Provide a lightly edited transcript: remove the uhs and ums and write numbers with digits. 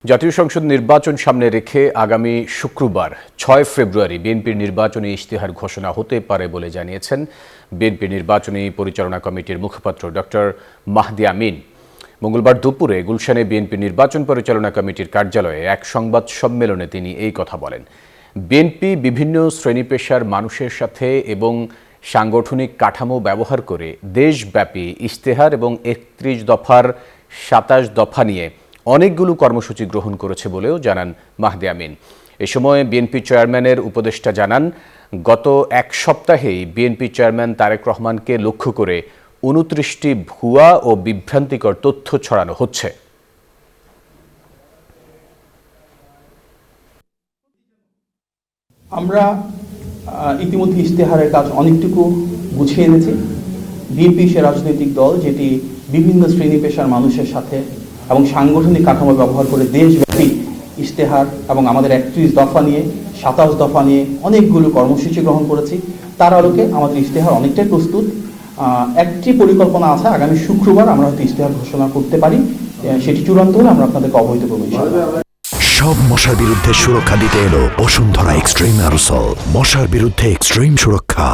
জাতীয় সংসদ নির্বাচন সামনে রেখে আগামী শুক্রবার ৬ ফেব্রুয়ারি বিএনপির নির্বাচনী ইশতেহার ঘোষণা হতে পারে বলে জানিয়েছেন বিএনপির নির্বাচনী পরিচালনা কমিটির মুখপাত্র ডক্টর মাহদি আমিন। মঙ্গলবার দুপুরে গুলশানে বিএনপির নির্বাচন পরিচালনা কমিটির কার্যালয়ে এক সংবাদ সম্মেলনে তিনি এই কথা বলেন। বিএনপি বিভিন্ন শ্রেণী পেশার মানুষের সাথে এবং সাংগঠনিক কাঠামো ব্যবহার করে দেশব্যাপী ইশতেহার এবং ৩১ দফার ২৭ দফা নিয়ে অনেকগুলো কর্মসূচি গ্রহণ করেছে বলেও জানান মাহদি আমিন। এ সময় বিএনপি চেয়ারম্যানের উপদেষ্টা জানান, গত এক সপ্তাহেই বিএনপি চেয়ারম্যান তারেক রহমানকে লক্ষ্য করে ২৯টি ভুয়া ও বিভ্রান্তিকর তথ্য ছড়ানো হচ্ছে। আমরা ইতিমধ্যে ইশতেহারের কাজ অনেকটুকু গুছিয়ে এনেছি। বিএনপি সে রাজনৈতিক দল যেটি বিভিন্ন শ্রেণী পেশার মানুষের সাথে এবং সাংগঠনিক কাঠামো ব্যবহার করে দেশব্যাপী ইশতেহার এবং আমাদের ৩১ দফা নিয়ে ২৭ দফা নিয়ে অনেকগুলো কর্মসূচি গ্রহণ করেছি। তার আলোকে আমাদের ইশতেহার অনেকটাই প্রস্তুত। একটি পরিকল্পনা আছে, আগামী শুক্রবার আমরা হয়তো ইশতেহার ঘোষণা করতে পারি। সেটি চূড়ান্ত হলে আমরা আপনাদেরকে অবহিত করবো ইনশাআল্লাহ। সব মশার বিরুদ্ধে সুরক্ষা দিতে এলো বসুন্ধরা এক্সট্রিম অ্যারোসল। মশার বিরুদ্ধে এক্সট্রিম সুরক্ষা।